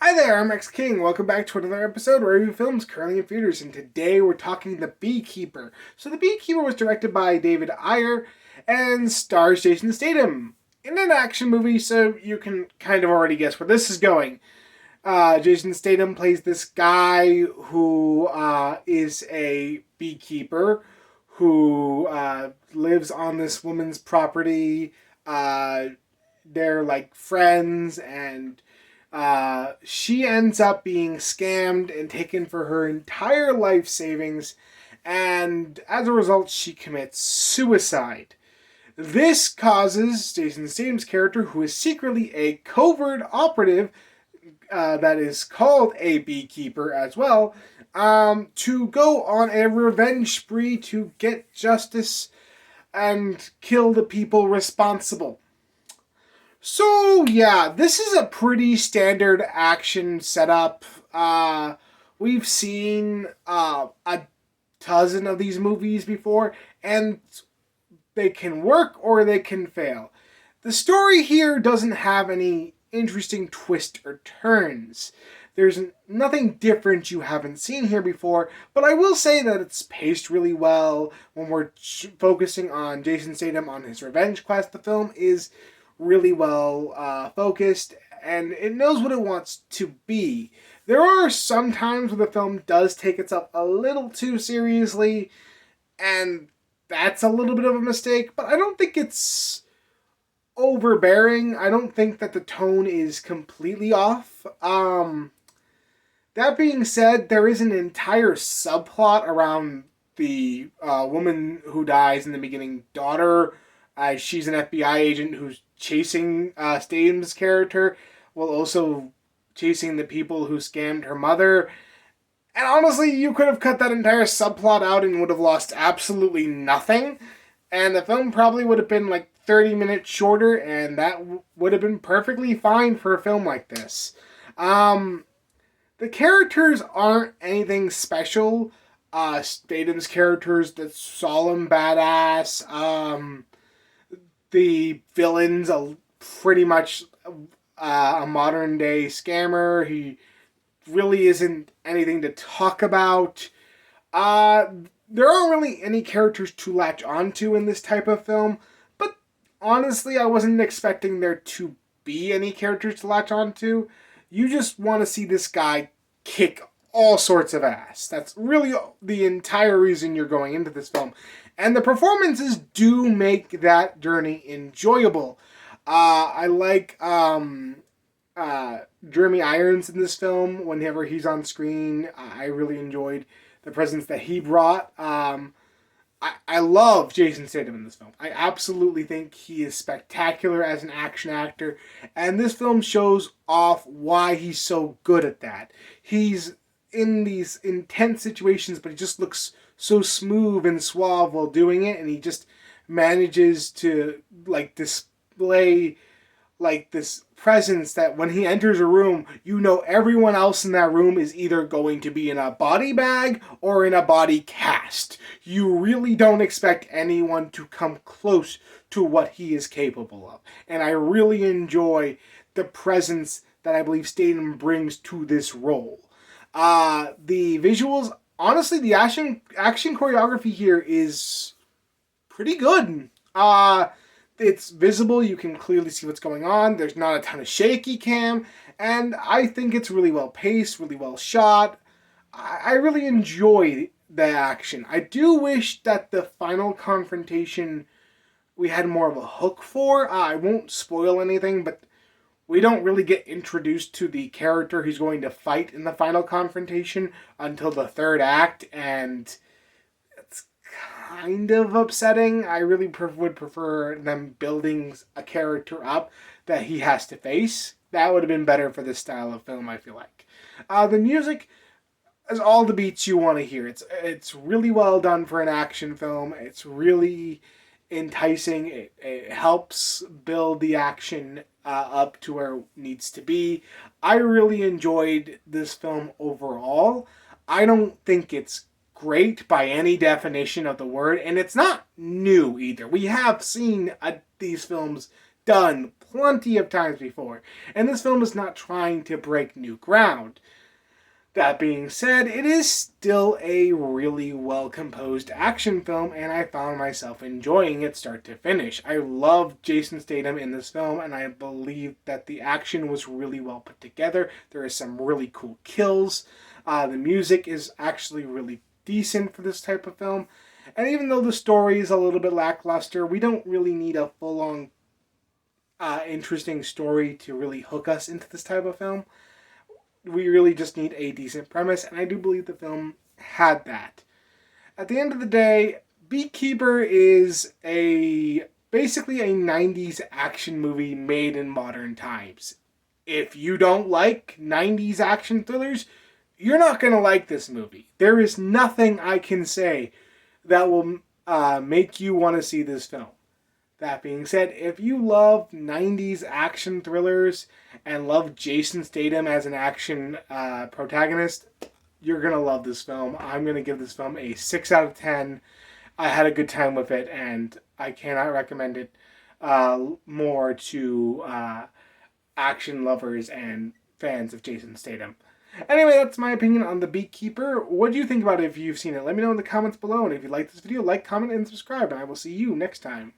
Hi there, I'm X King. Welcome back to another episode where we review films currently in theaters, and today we're talking The Beekeeper. So, The Beekeeper was directed by David Ayer and stars Jason Statham. In an action movie, so you can kind of already guess where this is going. Jason Statham plays this guy who is a beekeeper who lives on this woman's property. Uh, they're like friends, and she ends up being scammed and taken for her entire life savings, and as a result, she commits suicide. This causes Jason Statham's character, who is secretly a covert operative that is called a beekeeper as well, to go on a revenge spree to get justice and kill the people responsible. So yeah, this is a pretty standard action setup. We've seen a dozen of these movies before, and they can work or they can fail. The story here doesn't have any interesting twists or turns. There's nothing different you haven't seen here before, but I will say that it's paced really well when we're focusing on Jason Statham on his revenge quest. The film is really well focused, and it knows what it wants to be. There are some times where the film does take itself a little too seriously, and that's a little bit of a mistake, but I don't think it's overbearing. I don't think that the tone is completely off. That being said, there is an entire subplot around the woman who dies in the beginning, daughter. She's an FBI agent who's chasing Statham's character, while also chasing the people who scammed her mother. And honestly, you could have cut that entire subplot out and would have lost absolutely nothing. And the film probably would have been like 30 minutes shorter, and that would have been perfectly fine for a film like this. The characters aren't anything special. Statham's character's the solemn badass. The villain's pretty much a modern day scammer. He really isn't anything to talk about. There aren't really any characters to latch onto in this type of film, but honestly, I wasn't expecting there to be any characters to latch onto. You just want to see this guy kick all sorts of ass. That's really the entire reason you're going into this film. And the performances do make that journey enjoyable. I like Jeremy Irons in this film. Whenever he's on screen, I really enjoyed the presence that he brought. I love Jason Statham in this film. I absolutely think he is spectacular as an action actor, and this film shows off why he's so good at that. He's in these intense situations, but he just looks so smooth and suave while doing it, and he just manages to like display like this presence that when he enters a room, you know everyone else in that room is either going to be in a body bag or in a body cast. You really don't expect anyone to come close to what he is capable of. And I really enjoy the presence that I believe Statham brings to this role. The visuals, honestly, the action choreography here is pretty good. It's visible. You can clearly see what's going on. There's not a ton of shaky cam, and I think it's really well paced, really well shot. I really enjoy the action. I do wish that the final confrontation we had more of a hook for. I won't spoil anything, but we don't really get introduced to the character he's going to fight in the final confrontation until the third act, and it's kind of upsetting. I really would prefer them building a character up that he has to face. That would have been better for this style of film, I feel like. The music is all the beats you want to hear. It's really well done for an action film. It's really enticing. It helps build the action up to where it needs to be. I really enjoyed this film overall. I don't think it's great by any definition of the word, and it's not new either. We have seen these films done plenty of times before. And this film is not trying to break new ground. That being said, it is still a really well-composed action film, and I found myself enjoying it start to finish. I love Jason Statham in this film, and I believe that the action was really well put together. There is some really cool kills. The music is actually really decent for this type of film. And even though the story is a little bit lackluster, we don't really need a full-on interesting story to really hook us into this type of film. We really just need a decent premise, and I do believe the film had that. At the end of the day, Beekeeper is basically a 90s action movie made in modern times. If you don't like 90s action thrillers, you're not going to like this movie. There is nothing I can say that will make you want to see this film. That being said, if you love 90s action thrillers and love Jason Statham as an action protagonist, you're going to love this film. I'm going to give this film a 6 out of 10. I had a good time with it, and I cannot recommend it more to action lovers and fans of Jason Statham. Anyway, that's my opinion on The Beekeeper. What do you think about it if you've seen it? Let me know in the comments below, and if you like this video, like, comment, and subscribe, and I will see you next time.